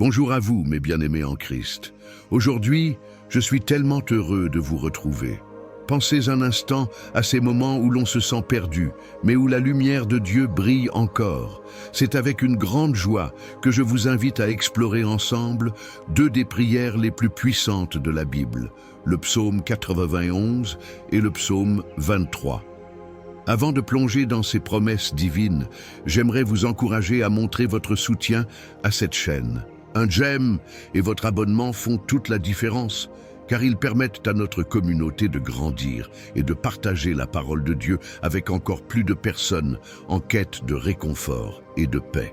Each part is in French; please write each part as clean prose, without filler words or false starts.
Bonjour à vous, mes bien-aimés en Christ. Aujourd'hui, je suis tellement heureux de vous retrouver. Pensez un instant à ces moments où l'on se sent perdu, mais où la lumière de Dieu brille encore. C'est avec une grande joie que je vous invite à explorer ensemble deux des prières les plus puissantes de la Bible, le psaume 91 et le psaume 23. Avant de plonger dans ces promesses divines, j'aimerais vous encourager à montrer votre soutien à cette chaîne. Un j'aime et votre abonnement font toute la différence, car ils permettent à notre communauté de grandir et de partager la parole de Dieu avec encore plus de personnes en quête de réconfort et de paix.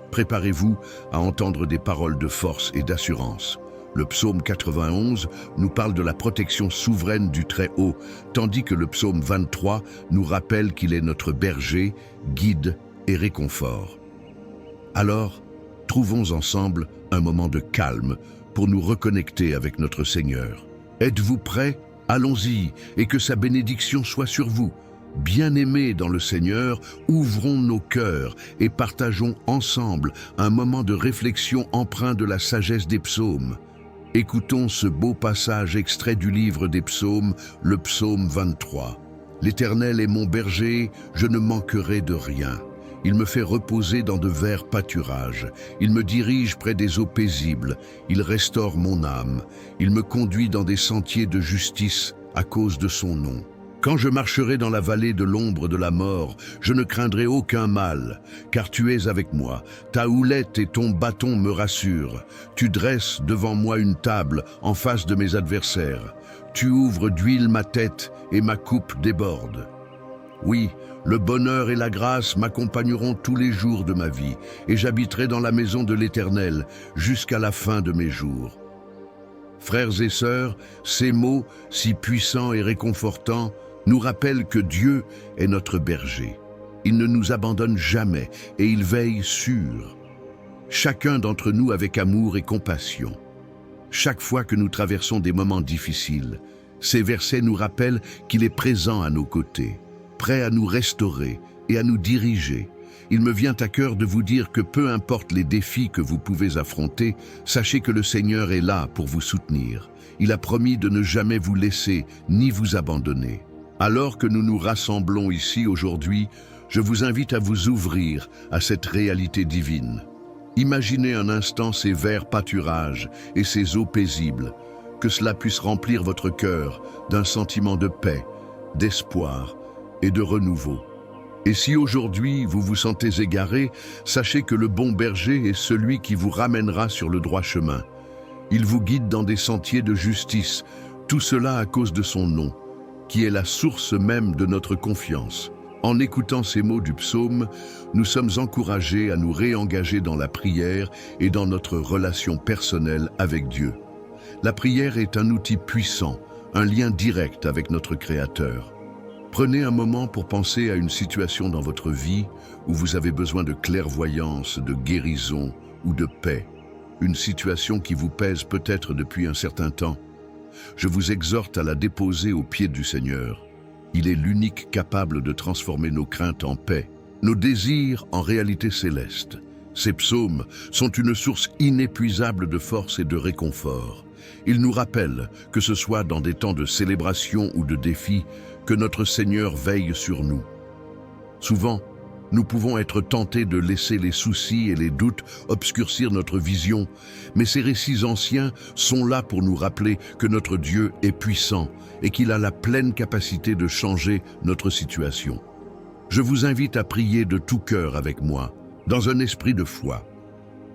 Préparez-vous à entendre des paroles de force et d'assurance. Le psaume 91 nous parle de la protection souveraine du Très-Haut, tandis que le psaume 23 nous rappelle qu'il est notre berger, guide et réconfort. Alors, trouvons ensemble un moment de calme pour nous reconnecter avec notre Seigneur. Êtes-vous prêts? Allons-y, et que sa bénédiction soit sur vous. Bien-aimés dans le Seigneur, ouvrons nos cœurs et partageons ensemble un moment de réflexion empreint de la sagesse des psaumes. Écoutons ce beau passage extrait du livre des psaumes, le psaume 23. « L'Éternel est mon berger, je ne manquerai de rien. Il me fait reposer dans de verts pâturages. Il me dirige près des eaux paisibles. Il restaure mon âme. Il me conduit dans des sentiers de justice à cause de son nom. Quand je marcherai dans la vallée de l'ombre de la mort, je ne craindrai aucun mal, car tu es avec moi. Ta houlette et ton bâton me rassurent. Tu dresses devant moi une table en face de mes adversaires. Tu ouvres d'huile ma tête et ma coupe déborde. Oui, le bonheur et la grâce m'accompagneront tous les jours de ma vie, et j'habiterai dans la maison de l'Éternel jusqu'à la fin de mes jours. » Frères et sœurs, ces mots, si puissants et réconfortants, nous rappellent que Dieu est notre berger. Il ne nous abandonne jamais et il veille sur chacun d'entre nous avec amour et compassion. Chaque fois que nous traversons des moments difficiles, ces versets nous rappellent qu'il est présent à nos côtés, prêt à nous restaurer et à nous diriger. Il me vient à cœur de vous dire que peu importe les défis que vous pouvez affronter, sachez que le Seigneur est là pour vous soutenir. Il a promis de ne jamais vous laisser ni vous abandonner. Alors que nous nous rassemblons ici aujourd'hui, je vous invite à vous ouvrir à cette réalité divine. Imaginez un instant ces verts pâturages et ces eaux paisibles, que cela puisse remplir votre cœur d'un sentiment de paix, d'espoir et de renouveau. Et si aujourd'hui vous vous sentez égaré, sachez que le bon berger est celui qui vous ramènera sur le droit chemin. Il vous guide dans des sentiers de justice, tout cela à cause de son nom, qui est la source même de notre confiance. En écoutant ces mots du psaume, nous sommes encouragés à nous réengager dans la prière et dans notre relation personnelle avec Dieu. La prière est un outil puissant, un lien direct avec notre Créateur. Prenez un moment pour penser à une situation dans votre vie où vous avez besoin de clairvoyance, de guérison ou de paix. Une situation qui vous pèse peut-être depuis un certain temps. Je vous exhorte à la déposer aux pieds du Seigneur. Il est l'unique capable de transformer nos craintes en paix, nos désirs en réalité céleste. Ces psaumes sont une source inépuisable de force et de réconfort. Ils nous rappellent, que ce soit dans des temps de célébration ou de défis, que notre Seigneur veille sur nous. Souvent, nous pouvons être tentés de laisser les soucis et les doutes obscurcir notre vision, mais ces récits anciens sont là pour nous rappeler que notre Dieu est puissant et qu'il a la pleine capacité de changer notre situation. Je vous invite à prier de tout cœur avec moi, dans un esprit de foi.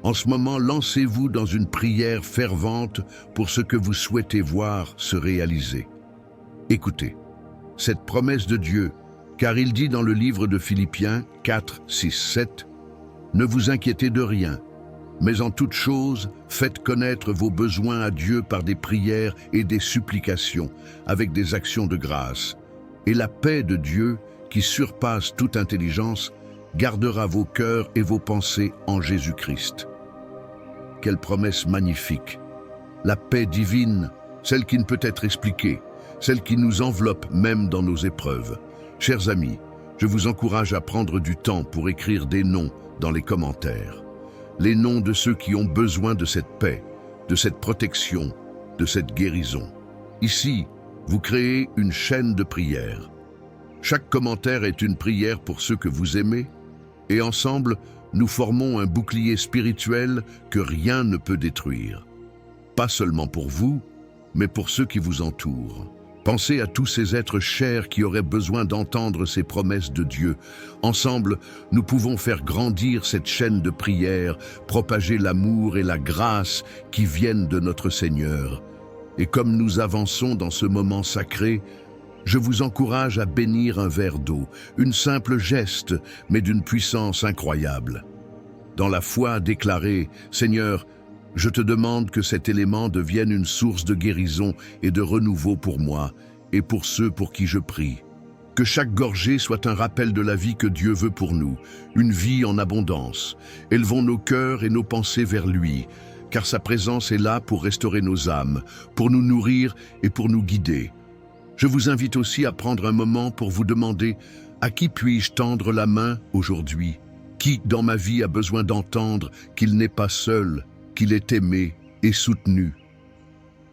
En ce moment, lancez-vous dans une prière fervente pour ce que vous souhaitez voir se réaliser. Écoutez, cette promesse de Dieu, car il dit dans le livre de Philippiens 4, 6, 7, « Ne vous inquiétez de rien, mais en toute chose, faites connaître vos besoins à Dieu par des prières et des supplications, avec des actions de grâce. Et la paix de Dieu, qui surpasse toute intelligence, gardera vos cœurs et vos pensées en Jésus-Christ. » Quelle promesse magnifique! La paix divine, celle qui ne peut être expliquée, celle qui nous enveloppe même dans nos épreuves. Chers amis, je vous encourage à prendre du temps pour écrire des noms dans les commentaires. les noms de ceux qui ont besoin de cette paix, de cette protection, de cette guérison. Ici, vous créez une chaîne de prières. Chaque commentaire est une prière pour ceux que vous aimez, et ensemble, nous formons un bouclier spirituel que rien ne peut détruire. Pas seulement pour vous, mais pour ceux qui vous entourent. Pensez à tous ces êtres chers qui auraient besoin d'entendre ces promesses de Dieu. Ensemble, nous pouvons faire grandir cette chaîne de prière, propager l'amour et la grâce qui viennent de notre Seigneur. Et comme nous avançons dans ce moment sacré, je vous encourage à bénir un verre d'eau, une simple geste, mais d'une puissance incroyable. Dans la foi, déclarez, « Seigneur, je te demande que cet élément devienne une source de guérison et de renouveau pour moi et pour ceux pour qui je prie. Que chaque gorgée soit un rappel de la vie que Dieu veut pour nous, une vie en abondance. Élevons nos cœurs et nos pensées vers lui, car sa présence est là pour restaurer nos âmes, pour nous nourrir et pour nous guider. Je vous invite aussi à prendre un moment pour vous demander « À qui puis-je tendre la main aujourd'hui ? Qui dans ma vie a besoin d'entendre qu'il n'est pas seul ?» qu'il est aimé et soutenu.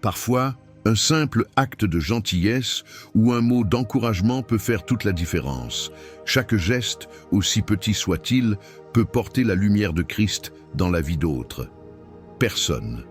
Parfois, un simple acte de gentillesse ou un mot d'encouragement peut faire toute la différence. Chaque geste, aussi petit soit-il, peut porter la lumière de Christ dans la vie d'autres. Personne.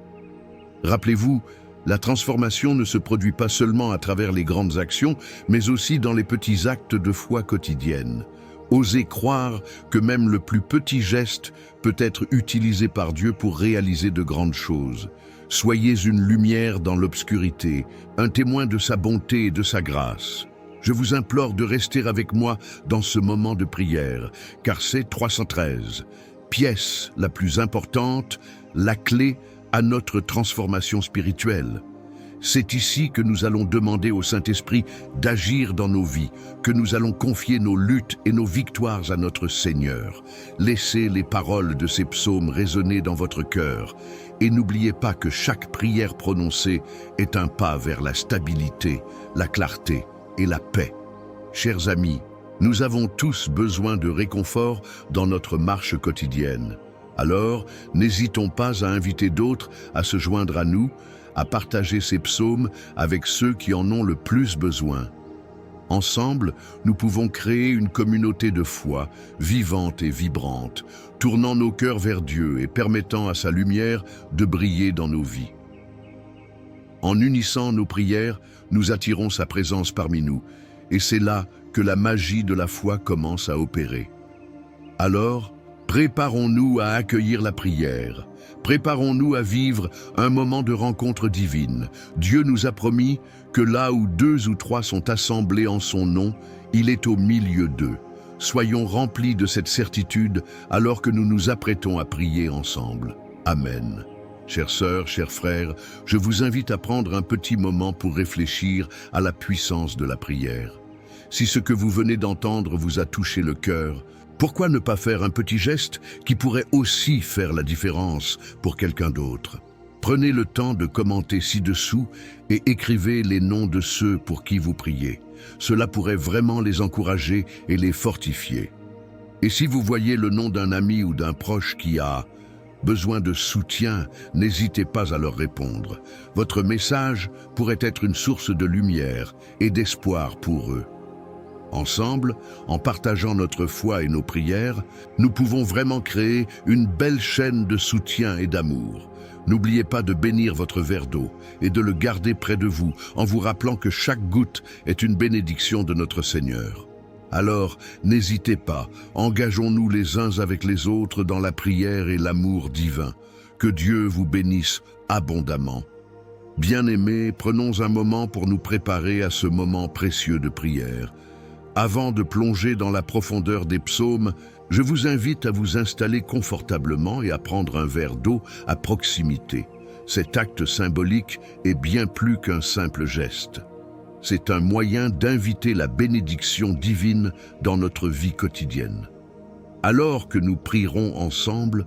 Rappelez-vous, la transformation ne se produit pas seulement à travers les grandes actions, mais aussi dans les petits actes de foi quotidienne. Osez croire que même le plus petit geste peut être utilisé par Dieu pour réaliser de grandes choses. Soyez une lumière dans l'obscurité, un témoin de sa bonté et de sa grâce. Je vous implore de rester avec moi dans ce moment de prière, car c'est 313, pièce la plus importante, la clé à notre transformation spirituelle. C'est ici que nous allons demander au Saint-Esprit d'agir dans nos vies, que nous allons confier nos luttes et nos victoires à notre Seigneur. Laissez les paroles de ces psaumes résonner dans votre cœur et n'oubliez pas que chaque prière prononcée est un pas vers la stabilité, la clarté et la paix. Chers amis, nous avons tous besoin de réconfort dans notre marche quotidienne. Alors, n'hésitons pas à inviter d'autres à se joindre à nous, à partager ces psaumes avec ceux qui en ont le plus besoin. Ensemble, nous pouvons créer une communauté de foi, vivante et vibrante, tournant nos cœurs vers Dieu et permettant à sa lumière de briller dans nos vies. En unissant nos prières, nous attirons sa présence parmi nous, et c'est là que la magie de la foi commence à opérer. Alors, préparons-nous à accueillir la prière. Préparons-nous à vivre un moment de rencontre divine. Dieu nous a promis que là où 2 ou 3 sont assemblés en son nom, il est au milieu d'eux. Soyons remplis de cette certitude alors que nous nous apprêtons à prier ensemble. Amen. Chères sœurs, chers frères, je vous invite à prendre un petit moment pour réfléchir à la puissance de la prière. Si ce que vous venez d'entendre vous a touché le cœur, pourquoi ne pas faire un petit geste qui pourrait aussi faire la différence pour quelqu'un d'autre? Prenez le temps de commenter ci-dessous et écrivez les noms de ceux pour qui vous priez. Cela pourrait vraiment les encourager et les fortifier. Et si vous voyez le nom d'un ami ou d'un proche qui a besoin de soutien, n'hésitez pas à leur répondre. Votre message pourrait être une source de lumière et d'espoir pour eux. Ensemble, en partageant notre foi et nos prières, nous pouvons vraiment créer une belle chaîne de soutien et d'amour. N'oubliez pas de bénir votre verre d'eau et de le garder près de vous en vous rappelant que chaque goutte est une bénédiction de notre Seigneur. Alors, n'hésitez pas, engageons-nous les uns avec les autres dans la prière et l'amour divin. Que Dieu vous bénisse abondamment. Bien-aimés, prenons un moment pour nous préparer à ce moment précieux de prière. Avant de plonger dans la profondeur des psaumes, je vous invite à vous installer confortablement et à prendre un verre d'eau à proximité. Cet acte symbolique est bien plus qu'un simple geste. C'est un moyen d'inviter la bénédiction divine dans notre vie quotidienne. Alors que nous prierons ensemble,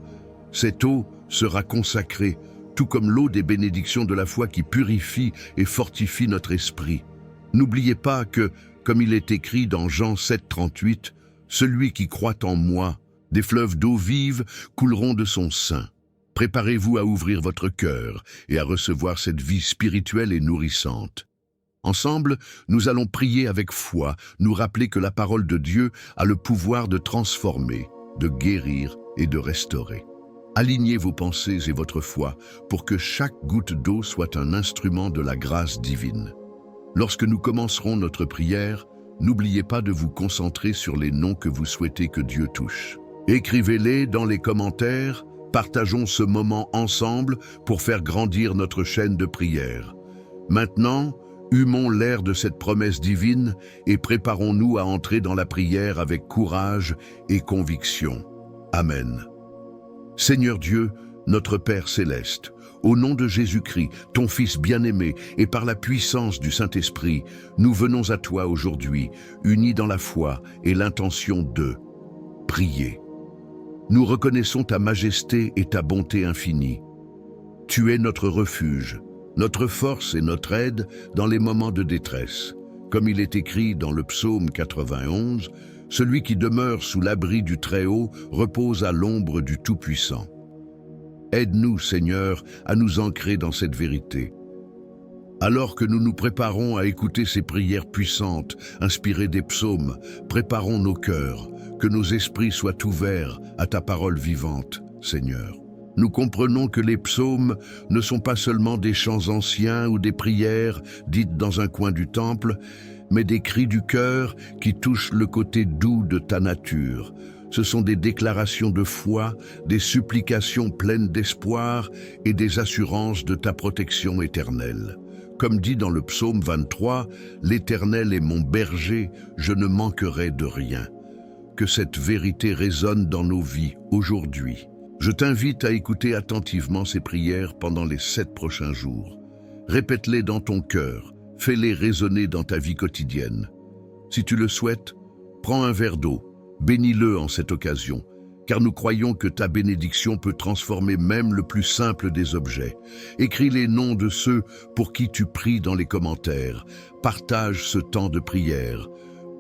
cette eau sera consacrée, tout comme l'eau des bénédictions de la foi qui purifie et fortifie notre esprit. N'oubliez pas que, comme il est écrit dans Jean 7, 38, « Celui qui croit en moi, Des fleuves d'eau vive couleront de son sein. Préparez-vous à ouvrir votre cœur et à recevoir cette vie spirituelle et nourrissante. Ensemble, nous allons prier avec foi, nous rappeler que la parole de Dieu a le pouvoir de transformer, de guérir et de restaurer. Alignez vos pensées et votre foi pour que chaque goutte d'eau soit un instrument de la grâce divine. Lorsque nous commencerons notre prière, n'oubliez pas de vous concentrer sur les noms que vous souhaitez que Dieu touche. Écrivez-les dans les commentaires, partageons ce moment ensemble pour faire grandir notre chaîne de prière. Maintenant, humons l'air de cette promesse divine et préparons-nous à entrer dans la prière avec courage et conviction. Amen. Seigneur Dieu, notre Père céleste, au nom de Jésus-Christ, ton Fils bien-aimé, et par la puissance du Saint-Esprit, nous venons à toi aujourd'hui, unis dans la foi et l'intention de prier. Nous reconnaissons ta majesté et ta bonté infinie. Tu es notre refuge, notre force et notre aide dans les moments de détresse. Comme il est écrit dans le psaume 91, « Celui qui demeure sous l'abri du Très-Haut repose à l'ombre du Tout-Puissant. » Aide-nous, Seigneur, à nous ancrer dans cette vérité. Alors que nous nous préparons à écouter ces prières puissantes, inspirées des psaumes, préparons nos cœurs, que nos esprits soient ouverts à ta parole vivante, Seigneur. Nous comprenons que les psaumes ne sont pas seulement des chants anciens ou des prières dites dans un coin du temple, mais des cris du cœur qui touchent le côté doux de ta nature. Ce sont des déclarations de foi, des supplications pleines d'espoir et des assurances de ta protection éternelle. Comme dit dans le psaume 23, « L'Éternel est mon berger, je ne manquerai de rien ». Que cette vérité résonne dans nos vies aujourd'hui. Je t'invite à écouter attentivement ces prières pendant les 7 prochains jours. Répète-les dans ton cœur, fais-les résonner dans ta vie quotidienne. Si tu le souhaites, prends un verre d'eau, bénis-le en cette occasion, car nous croyons que ta bénédiction peut transformer même le plus simple des objets. Écris les noms de ceux pour qui tu pries dans les commentaires. Partage ce temps de prière.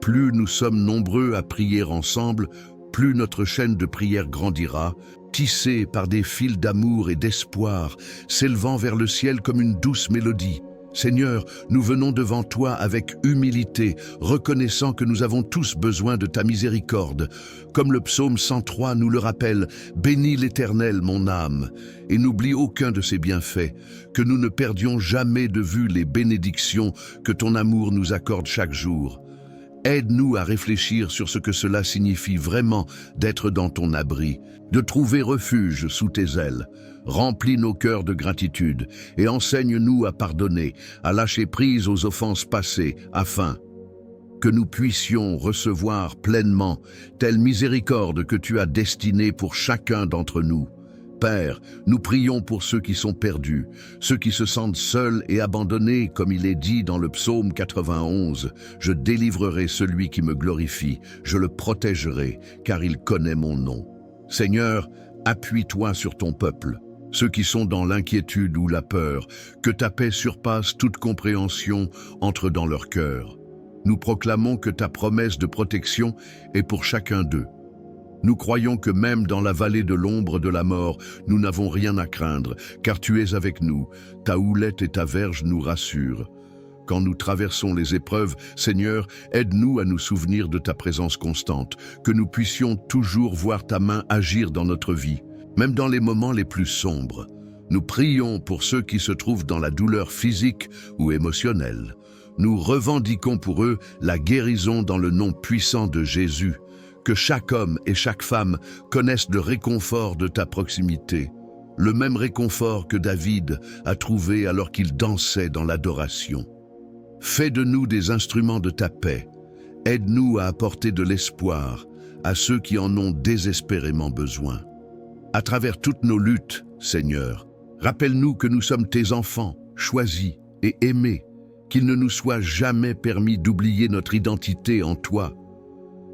Plus nous sommes nombreux à prier ensemble, plus notre chaîne de prière grandira, tissée par des fils d'amour et d'espoir, s'élevant vers le ciel comme une douce mélodie. Seigneur, nous venons devant toi avec humilité, reconnaissant que nous avons tous besoin de ta miséricorde. Comme le psaume 103 nous le rappelle, « Bénis l'Éternel, mon âme, et n'oublie aucun de ses bienfaits, que nous ne perdions jamais de vue les bénédictions que ton amour nous accorde chaque jour. » Aide-nous à réfléchir sur ce que cela signifie vraiment d'être dans ton abri, de trouver refuge sous tes ailes. Remplis nos cœurs de gratitude et enseigne-nous à pardonner, à lâcher prise aux offenses passées, afin que nous puissions recevoir pleinement telle miséricorde que tu as destinée pour chacun d'entre nous. Père, nous prions pour ceux qui sont perdus, ceux qui se sentent seuls et abandonnés, comme il est dit dans le psaume 91. « Je délivrerai celui qui me glorifie, je le protégerai, car il connaît mon nom. » Seigneur, appuie-toi sur ton peuple, ceux qui sont dans l'inquiétude ou la peur, que ta paix surpasse toute compréhension, entre dans leur cœur. Nous proclamons que ta promesse de protection est pour chacun d'eux. Nous croyons que même dans la vallée de l'ombre de la mort, nous n'avons rien à craindre, car tu es avec nous, ta houlette et ta verge nous rassurent. Quand nous traversons les épreuves, Seigneur, aide-nous à nous souvenir de ta présence constante, que nous puissions toujours voir ta main agir dans notre vie, même dans les moments les plus sombres. Nous prions pour ceux qui se trouvent dans la douleur physique ou émotionnelle. Nous revendiquons pour eux la guérison dans le nom puissant de Jésus. Que chaque homme et chaque femme connaissent le réconfort de ta proximité, le même réconfort que David a trouvé alors qu'il dansait dans l'adoration. Fais de nous des instruments de ta paix. Aide-nous à apporter de l'espoir à ceux qui en ont désespérément besoin. À travers toutes nos luttes, Seigneur, rappelle-nous que nous sommes tes enfants, choisis et aimés, qu'il ne nous soit jamais permis d'oublier notre identité en toi.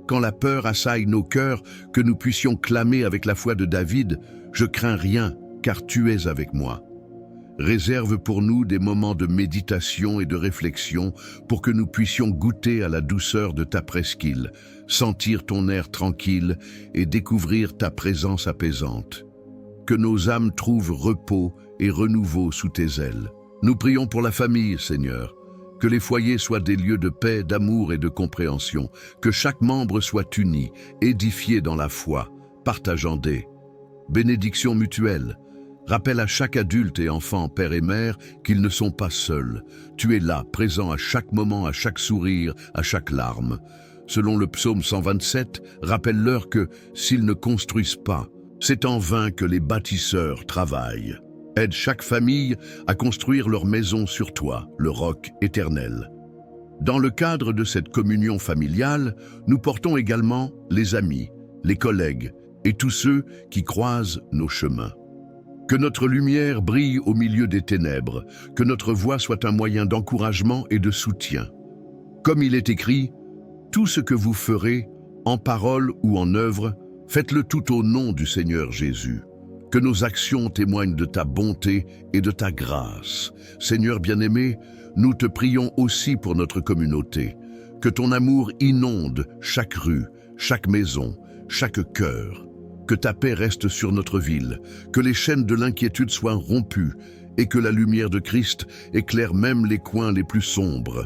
Quand la peur assaille nos cœurs, que nous puissions clamer avec la foi de David, « Je crains rien, car tu es avec moi. » Réserve pour nous des moments de méditation et de réflexion pour que nous puissions goûter à la douceur de ta presqu'île, sentir ton air tranquille et découvrir ta présence apaisante. Que nos âmes trouvent repos et renouveau sous tes ailes. Nous prions pour la famille, Seigneur. Que les foyers soient des lieux de paix, d'amour et de compréhension. Que chaque membre soit uni, édifié dans la foi, partageant des bénédictions mutuelles. Rappelle à chaque adulte et enfant, père et mère, qu'ils ne sont pas seuls. Tu es là, présent à chaque moment, à chaque sourire, à chaque larme. Selon le psaume 127, rappelle-leur que, s'ils ne construisent pas, c'est en vain que les bâtisseurs travaillent. Aide chaque famille à construire leur maison sur toi, le roc éternel. Dans le cadre de cette communion familiale, nous portons également les amis, les collègues et tous ceux qui croisent nos chemins. Que notre lumière brille au milieu des ténèbres, que notre voix soit un moyen d'encouragement et de soutien. Comme il est écrit, « Tout ce que vous ferez, en parole ou en œuvre, faites-le tout au nom du Seigneur Jésus. » Que nos actions témoignent de ta bonté et de ta grâce. Seigneur bien-aimé, nous te prions aussi pour notre communauté. Que ton amour inonde chaque rue, chaque maison, chaque cœur. Que ta paix reste sur notre ville, que les chaînes de l'inquiétude soient rompues et que la lumière de Christ éclaire même les coins les plus sombres.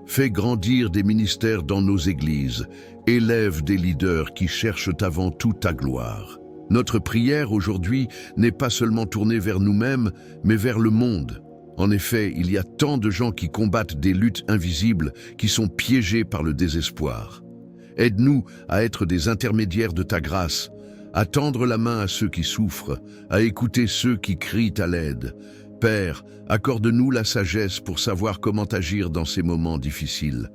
Fais grandir des ministères dans nos églises, élève des leaders qui cherchent avant tout ta gloire. Notre prière aujourd'hui n'est pas seulement tournée vers nous-mêmes, mais vers le monde. En effet, il y a tant de gens qui combattent des luttes invisibles, qui sont piégés par le désespoir. Aide-nous à être des intermédiaires de ta grâce, à tendre la main à ceux qui souffrent, à écouter ceux qui crient à l'aide. Père, accorde-nous la sagesse pour savoir comment agir dans ces moments difficiles.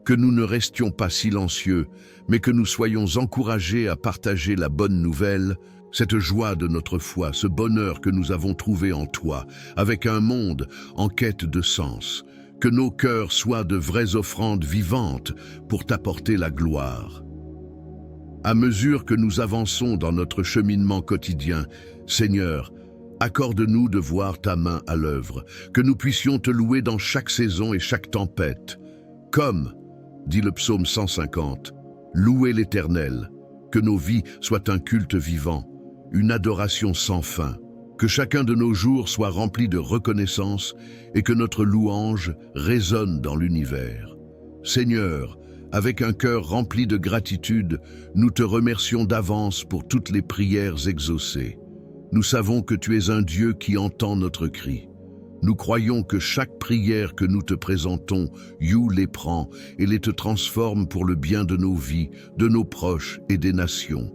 Que nous ne restions pas silencieux, mais que nous soyons encouragés à partager la bonne nouvelle, cette joie de notre foi, ce bonheur que nous avons trouvé en toi, avec un monde en quête de sens. Que nos cœurs soient de vraies offrandes vivantes pour t'apporter la gloire. À mesure que nous avançons dans notre cheminement quotidien, Seigneur, accorde-nous de voir ta main à l'œuvre, que nous puissions te louer dans chaque saison et chaque tempête. Comme, dit le psaume 150, « Louez l'Éternel, que nos vies soient un culte vivant, une adoration sans fin, que chacun de nos jours soit rempli de reconnaissance et que notre louange résonne dans l'univers. Seigneur, avec un cœur rempli de gratitude, nous te remercions d'avance pour toutes les prières exaucées. Nous savons que tu es un Dieu qui entend notre cri. Nous croyons que chaque prière que nous te présentons, You les prend et les te transforme pour le bien de nos vies, de nos proches et des nations.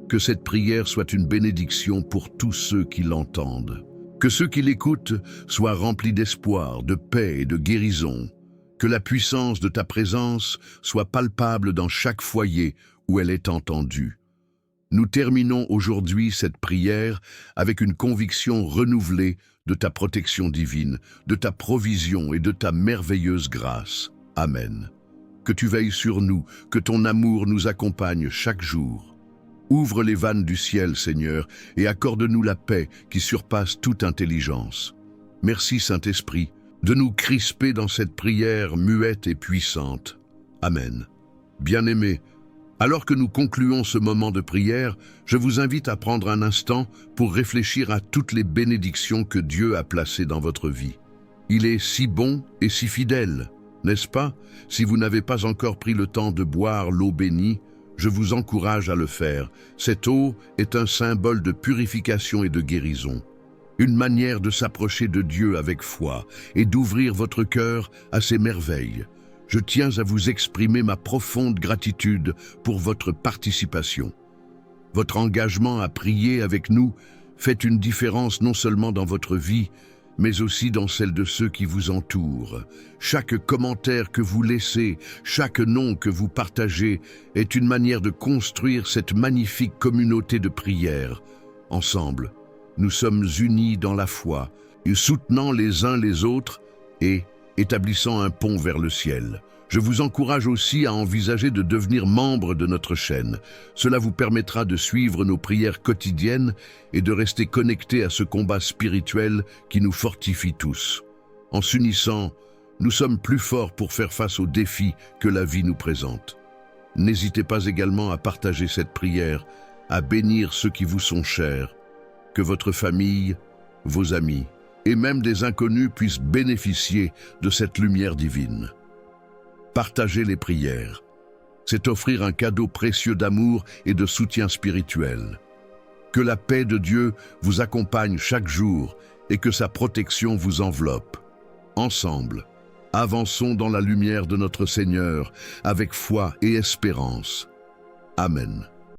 Que cette prière soit une bénédiction pour tous ceux qui l'entendent. Que ceux qui l'écoutent soient remplis d'espoir, de paix et de guérison. Que la puissance de ta présence soit palpable dans chaque foyer où elle est entendue. Nous terminons aujourd'hui cette prière avec une conviction renouvelée de ta protection divine, de ta provision et de ta merveilleuse grâce. Amen. Que tu veilles sur nous, que ton amour nous accompagne chaque jour. Ouvre les vannes du ciel, Seigneur, et accorde-nous la paix qui surpasse toute intelligence. Merci, Saint-Esprit, de nous crisper dans cette prière muette et puissante. Amen. Bien-aimés, alors que nous concluons ce moment de prière, je vous invite à prendre un instant pour réfléchir à toutes les bénédictions que Dieu a placées dans votre vie. Il est si bon et si fidèle, n'est-ce pas? Si vous n'avez pas encore pris le temps de boire l'eau bénie, je vous encourage à le faire. Cette eau est un symbole de purification et de guérison. Une manière de s'approcher de Dieu avec foi et d'ouvrir votre cœur à ses merveilles. Je tiens à vous exprimer ma profonde gratitude pour votre participation. Votre engagement à prier avec nous fait une différence non seulement dans votre vie, mais aussi dans celle de ceux qui vous entourent. Chaque commentaire que vous laissez, chaque nom que vous partagez est une manière de construire cette magnifique communauté de prière. Ensemble, nous sommes unis dans la foi, et soutenant les uns les autres et établissant un pont vers le ciel. Je vous encourage aussi à envisager de devenir membre de notre chaîne. Cela vous permettra de suivre nos prières quotidiennes et de rester connecté à ce combat spirituel qui nous fortifie tous. En s'unissant, nous sommes plus forts pour faire face aux défis que la vie nous présente. N'hésitez pas également à partager cette prière, à bénir ceux qui vous sont chers, que votre famille, vos amis et même des inconnus puissent bénéficier de cette lumière divine. Partager les prières, c'est offrir un cadeau précieux d'amour et de soutien spirituel. Que la paix de Dieu vous accompagne chaque jour et que sa protection vous enveloppe. Ensemble, avançons dans la lumière de notre Seigneur avec foi et espérance. Amen.